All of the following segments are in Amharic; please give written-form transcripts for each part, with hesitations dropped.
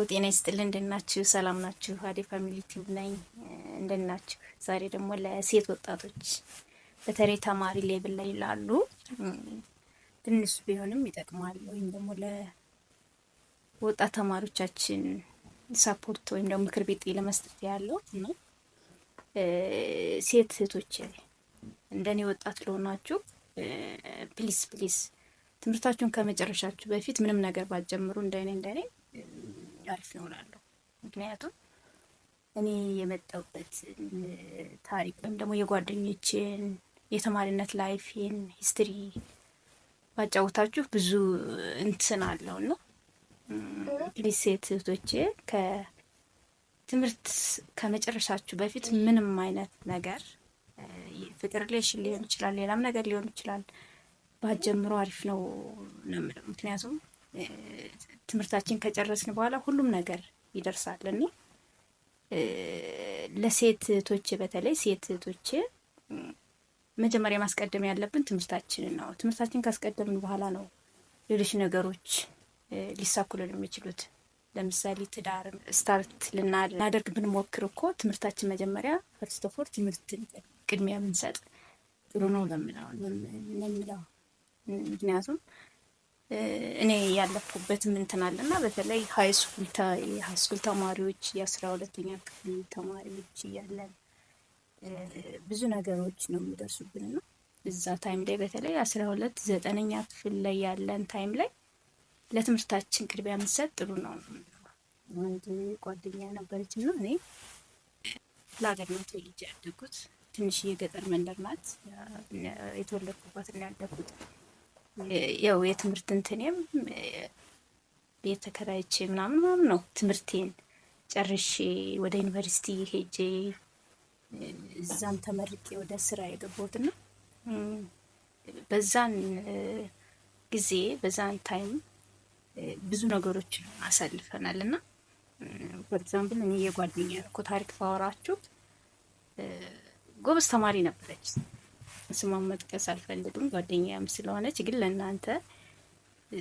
ጤና ይስጥልን። እንደናችሁ ሰላም ናችሁ? ሀዲ ፋሚሊ ቲዩብ ነኝ። እንደናችሁ። ዛሬ ደግሞ ለሴት ወጣቶች በተለይ ተማሪ ሌብል ላይ ላሉ ትንሽ ቢሆንም ይጠቅማል ወይም ደግሞ ለወጣት ተማሪዎቻችን ሰፖርት ወይም ደግሞ ምክር ቤት ለመስጠት ያለው ነው። ሴት እህቶች እንደኔ ወጣት ለሆናችሁ ፕሊስ ፕሊስ ትምህርታችሁን ከመጨረሻችሁ በፊት ምንም ነገር ባትጀምሩ እንደኔ አሪፍ ነው እላለሁ። ምክንያቱም እኔ የመጣሁበት ታሪክ ወይም ደግሞ የጓደኞቼን የተማሪነት ላይፌን ሂስትሪ ባጫወታችሁ ብዙ እንትን አለውና ፕሊስ ሴት እህቶቼ ከትምህርት ከመጨረሻችሁ በፊት ምንም አይነት ነገር ፍቅር ሪሌሽን ሊሆን ይችላል፣ ሌላም ነገር ሊሆን ይችላል ባትጀምሩ አሪፍ ነው ነው የምለው። ምክንያቱም ትምህርታችን ከጨረስን በኋላ ሁሉም ነገር ይደርሳልና ለሴት እህቶቼ በተለይ ሴት እህቶቼ መጀመሪያ ማስቀደም ያለብን ትምህርታችንን ነው። ትምህርታችን ካስቀደምን በኋላ ነው ሌሎች ነገሮች ሊሳኩልን የሚችሉት። ለምሳሌ ትዳር ስታርት ልናደርግ ብንሞክር እኮ ትምህርታችን መጀመሪያ ፈርስት ኦፍ ኦል ትምህርትን ቅድሚያ ብንሰጥ ጥሩ ነው ለምለው። ምክንያቱም እኔ ያለፍኩበትም እንትን አለና በተለይ ሃይ ስኩል ተማሪዎች የ12ኛ ክፍል ተማሪዎች እያለን ብዙ ነገሮች ነው የሚደርሱብን ነው። እዛ ታይም ላይ በተለይ 12 9ኛ ክፍል ላይ ያለን ታይም ላይ ለትምህርታችን ቅድሚያ መስጠት ጥሩ ነው። አንድ ጓደኛ ነበረች እና እኔ ለሀገር ነው ተወልጄ ያደግኩት። ትንሽ የገጠር መንደር ናት የተወለድኩባት እና ያደግኩት። ያው የትምህርት እንትኔም ቤት ተከራይቼ ምናምን ነው ትምህርቴን ጨርሼ ወደ ዩኒቨርሲቲ ሄጄ እዛም ተመርቄ ወደ ስራ የገባሁትና በዛን ጊዜ በዛን ታይም ብዙ ነገሮችን አሳልፈናል እና ፎር ኤግዛምፕል እኔ የጓደኛ እኮ ታሪክ ባወራችሁ ጎበዝ ተማሪ ነበረች። ስሟን መጥቀስ አልፈልግም ጓደኛዬም ስለሆነች፣ ግን ለእናንተ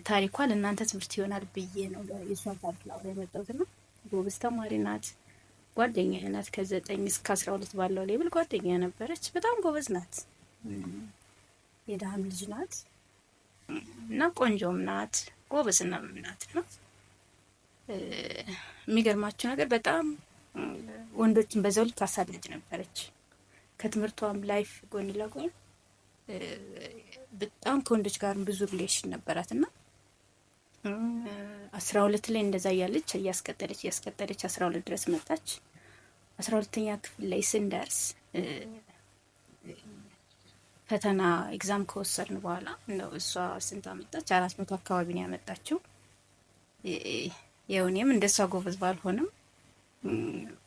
ታሪኳ ለእናንተ ትምህርት ይሆናል ብዬ ነው የሷን ታሪክ ላወራ የመጣሁት እና ጎበዝ ተማሪ ናት። ጓደኛዬ ናት። ከ9 እስከ 12 ባለው ሌብል ጓደኛ ነበረች። በጣም ጎበዝ ናት። የድሃም ልጅ ናት እና ቆንጆም ናት፣ ጎበዝና ናት ነው። የሚገርማችሁ ነገር በጣም ወንዶችን በዛው ልክ ታሳድድ ነበረች። ከትምህርቷም ላይፍ ጎን ለጎን በጣም ከወንዶች ጋር ብዙ ሪሌሽን ነበራት እና 12 ላይ እንደዛ እያለች እያስቀጠለች 12 ድረስ መጣች። 12ኛ ክፍል ላይ ስንደርስ ፈተና ኤግዛም ከወሰድን በኋላ ነው እሷ ስንት አመጣች? 400 አካባቢ ነው ያመጣችው። የውኔም እንደሷ ጎበዝ ባልሆንም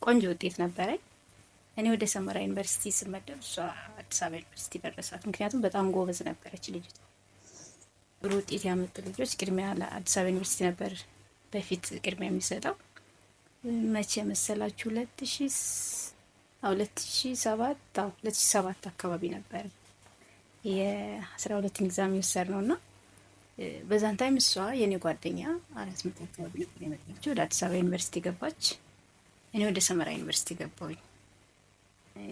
ቆንጆ ውጤት ነበረኝ። እኔ ወደ ሰመራ ዩኒቨርሲቲ ስመደብ እሷ አዲስ አበባ ዩኒቨርሲቲ ደረሳት። ምክንያቱም በጣም ጎበዝ ነበረች ልጅቷ። ጥሩ ውጤት ያመጡ ልጆች ቅድሚያ ለአዲስ አበባ ዩኒቨርሲቲ ነበር በፊት ቅድሚያ የሚሰጠው። መቼ መሰላችሁ? 2007 አካባቢ ነበር የ12 ኤግዛም የወሰድነውና በዛን ታይም እሷ የኔ ጓደኛ 400 አካባቢ ነበር የመጣችው። ወደ አዲስ አበባ ዩኒቨርሲቲ ገባች። እኔ ወደ ሰመራ ዩኒቨርሲቲ ገባሁኝ።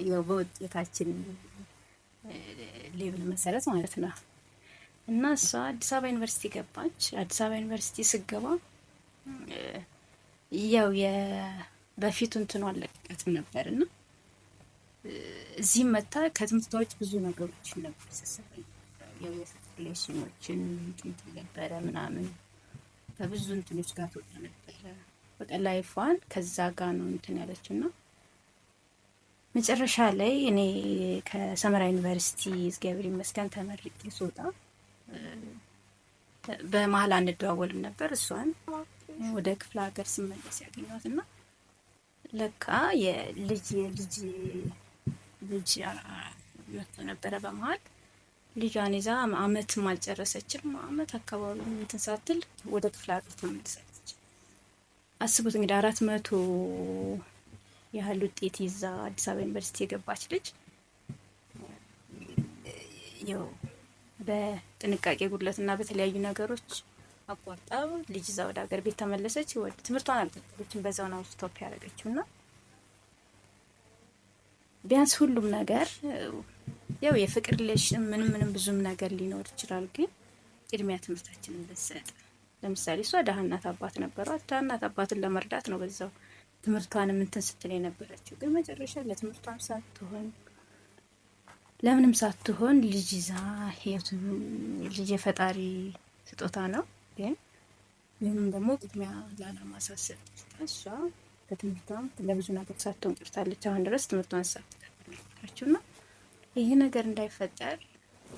ያው በውጤታችን ሌብል መሰረት ማለት ነው። እና እሷ አዲስ አበባ ዩኒቨርሲቲ ገባች። አዲስ አበባ ዩኒቨርሲቲ ስገባ ያው በፊቱ እንትኑ አለቀቀትም ነበርና እዚህም መታ ከትምህርቷ ውጭ ብዙ ነገሮች ነበር ሰሰበኝ። ያው የሪሌሽኖችን እንትን ነበረ ምናምን ከብዙ እንትኖች ጋር ተወጣ ነበረ። በቃ ላይፏን ከዛ ጋር ነው እንትን ያለችውና መጨረሻ ላይ እኔ ከሰመራ ዩኒቨርሲቲ እግዚአብሔር ይመስገን ተመርቄ ስወጣ በመሀል አንደዋወልም ነበር። እሷን ወደ ክፍለ ሀገር ስመለስ ያገኘኋትና ለካ የልጅ መጥቶ ነበረ በመሀል። ልጇን ይዛ አመትም አልጨረሰችም። አመት አካባቢ እንትን ሳትል ወደ ክፍለ ሀገር ተመልሳለች። አስቡት እንግዲህ 400 ያህል ውጤት ይዛ አዲስ አበባ ዩኒቨርሲቲ የገባች ልጅ ያው በጥንቃቄ ጉድለትና በተለያዩ ነገሮች አቋርጣ ልጅ እዛ ወደ ሀገር ቤት ተመለሰች። ወደ ትምህርቷን አልቀጠለችም፣ በዛው ነው ስቶፕ ያደረገችው። እና ቢያንስ ሁሉም ነገር ያው የፍቅር ሪሌሽን ምንም ብዙም ነገር ሊኖር ይችላል፣ ግን ቅድሚያ ትምህርታችንን ብንሰጥ። ለምሳሌ እሷ ደሃ እናት አባት ነበሯት። ደሃ እናት አባትን ለመርዳት ነው በዛው ትምህርቷንም እንትን ስትል የነበረችው። ግን መጨረሻ ለትምህርቷም ሳትሆን ለምንም ሳትሆን ልጅ ይዛ ህይወቱ ልጅ የፈጣሪ ስጦታ ነው። ግን ይህንም ደግሞ ቅድሚያ ላለማሳሰብ እሷ በትምህርቷም ለብዙ ነገር ሳትሆን ቀርታለች። አሁን ድረስ ትምህርቷን ሳትቀጥል እና ይህ ነገር እንዳይፈጠር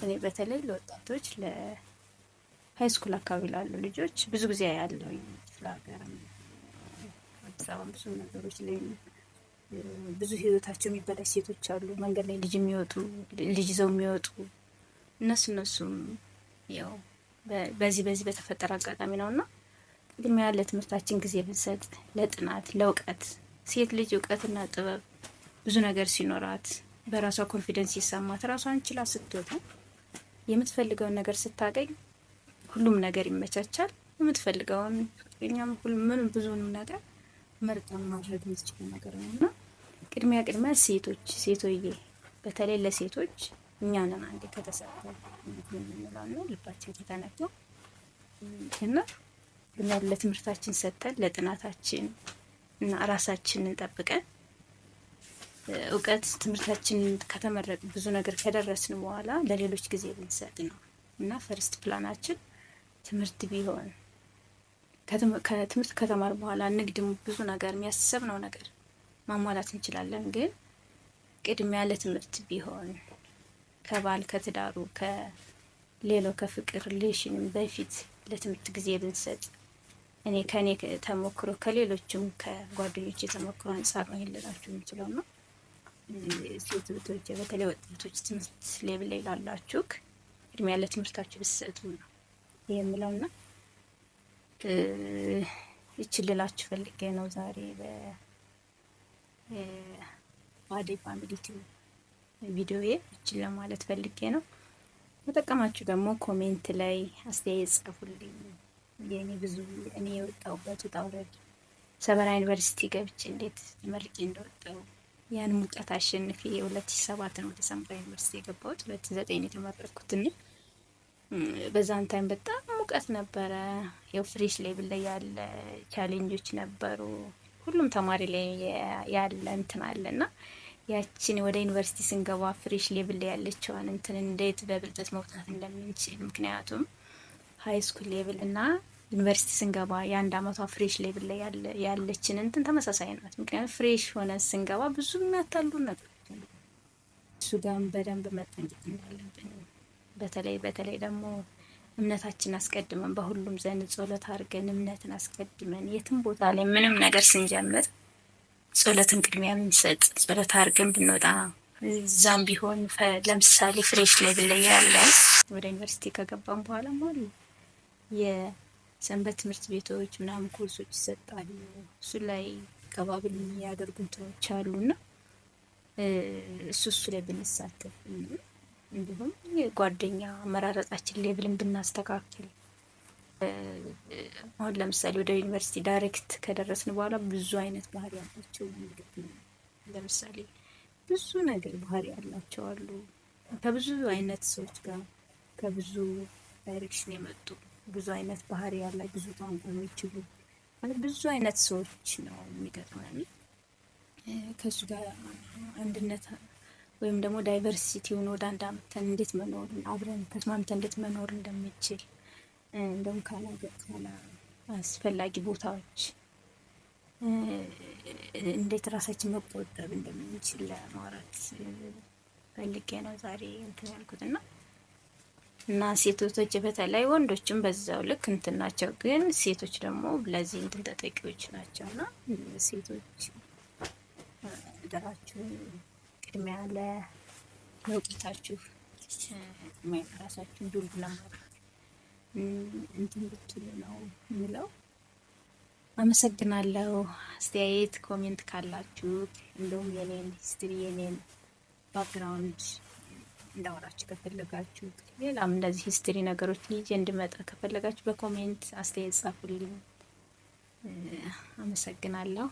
እኔ በተለይ ለወጣቶች ለሀይ ስኩል አካባቢ ላሉ ልጆች ብዙ ጊዜ ያለው ፍላገር አዲስ አበባ ብዙ ነገሮች ላይ ብዙ ህይወታቸው የሚበላሽ ሴቶች አሉ። መንገድ ላይ ልጅ የሚወጡ ልጅ ይዘው የሚወጡ እነሱም ያው በዚህ በተፈጠረ አጋጣሚ ነውና ቅድሚያ ለትምህርታችን ጊዜ ብንሰጥ፣ ለጥናት ለእውቀት። ሴት ልጅ እውቀትና ጥበብ ብዙ ነገር ሲኖራት በራሷ ኮንፊደንስ ሲሰማት ራሷን ችላ ስትወጣ የምትፈልገውን ነገር ስታገኝ ሁሉም ነገር ይመቻቻል። የምትፈልገውን እኛም ሁሉም ብዙንም ነገር መርጠን ማድረግ የምትችለው ነገር ነውና ቅድሚያ ሴቶዬ በተለይ ለሴቶች እኛ ነን አንዴ ከተሰጠ እንላለን ልባችን ከተነካ እና ለትምህርታችን ሰጠን ለጥናታችን እና ራሳችንን ጠብቀን እውቀት ትምህርታችን ከተመረቅ ብዙ ነገር ከደረስን በኋላ ለሌሎች ጊዜ ብንሰጥ ነው እና ፈርስት ፕላናችን ትምህርት ቢሆን ከትምህርት ከተማር በኋላ ንግድም ብዙ ነገር የሚያስሰብነው ነገር ማሟላት እንችላለን። ግን ቅድሚያ ለትምህርት ቢሆን ከባል ከትዳሩ ከሌላው ከፍቅር ሪሌሽንም በፊት ለትምህርት ጊዜ ብንሰጥ እኔ ከኔ ተሞክሮ ከሌሎችም ከጓደኞች የተሞክሮ አንጻር ነው ልላችሁ የምችለው ነው። ሴቶች በተለይ ወጣቶች ትምህርት ሌብል ላይ ላላችሁ ቅድሚያ ለትምህርታችሁ ብትሰጡ ነው የምለውና ልላችሁ ፈልጌ ነው ዛሬ በአደይ ፋሚሊ ቪዲዮዬ ለማለት ፈልጌ ነው። ተጠቀማችሁ ደግሞ ኮሜንት ላይ አስተያየት ጻፉልኝ። እኔ የወጣሁበት ውጣ ውረድ ሰበራ ዩኒቨርሲቲ ገብቼ እንዴት ተመርቄ እንደወጣሁ ያን ሙቀት አሸንፌ 2007 ነው ወደ ሰመራ ዩኒቨርሲቲ የገባሁት። 2009 የተመረቅኩት እኔ በዛን ታይም በጣም ሙቀት ነበረ። ያው ፍሬሽ ሌቭል ላይ ያለ ቻሌንጆች ነበሩ። ሁሉም ተማሪ ላይ ያለ እንትን አለና ያቺን ወደ ዩኒቨርሲቲ ስንገባ ፍሬሽ ሌቭል ላይ ያለችዋን እንትን እንዴት በብልጠት መውጣት እንደምንችል ምክንያቱም ሃይ ስኩል ሌቭል እና ዩኒቨርሲቲ ስንገባ የአንድ አመቷ ፍሬሽ ሌቭል ላይ ያለችን እንትን ተመሳሳይ ናት። ምክንያቱም ፍሬሽ ሆነ ስንገባ ብዙ የሚያታሉ ነገር እሱ ጋር በደንብ መጠንቀቅ እንዳለብን በተለይ ደግሞ እምነታችን አስቀድመን በሁሉም ዘንድ ጸሎት አድርገን እምነትን አስቀድመን የትም ቦታ ላይ ምንም ነገር ስንጀምር ጸሎትን ቅድሚያ ብንሰጥ ጸሎት አድርገን ብንወጣ እዛም ቢሆን ለምሳሌ ፍሬሽ ሌቭል ላይ ያለ ወደ ዩኒቨርሲቲ ከገባን በኋላ ማለት የሰንበት ትምህርት ቤቶች ምናምን ኮርሶች ይሰጣሉ። እሱ ላይ ከባብል የሚያደርጉ እንትኖች አሉና እሱ ላይ ብንሳተፍ እንዲሁም የጓደኛ አመራረጣችን ሌብልን ብናስተካክል አሁን ለምሳሌ ወደ ዩኒቨርሲቲ ዳይሬክት ከደረስን በኋላ ብዙ አይነት ባህሪ ያላቸው ለምሳሌ ብዙ ነገር ባህሪ ያላቸው አሉ። ከብዙ አይነት ሰዎች ጋር ከብዙ ዳይሬክሽን የመጡ ብዙ አይነት ባህሪ ያለ ብዙ ቋንቋ የሚችሉ ብዙ አይነት ሰዎች ነው የሚገጥመን። ከሱ ጋር አንድነት ወይም ደግሞ ዳይቨርሲቲውን ወደ አንድ አመተን እንዴት መኖር አብረን ተስማምተን እንዴት መኖር እንደሚችል እንደውም ካላ አስፈላጊ ቦታዎች እንዴት ራሳችን መቆጠብ እንደምንችል ለማውራት ፈልጌ ነው ዛሬ እንትን ያልኩትና እና ሴቶች በተለይ ወንዶችም በዛው ልክ እንትን ናቸው፣ ግን ሴቶች ደግሞ ለዚህ እንትን ተጠቂዎች ናቸውና ሴቶች ደራችሁ ቅድሚያ ለእውቀታችሁ ቅድሚያ ራሳችሁን ዱል ለማድረግ እንትን ብትሉ ነው የሚለው። አመሰግናለሁ። አስተያየት ኮሜንት ካላችሁ እንደውም የኔን ሂስትሪ የኔን ባክግራውንድ እንዳወራችሁ ከፈለጋችሁ ሌላም እንደዚህ ሂስትሪ ነገሮች ልጅ እንድመጣ ከፈለጋችሁ በኮሜንት አስተያየት ጻፉልኝ። አመሰግናለሁ።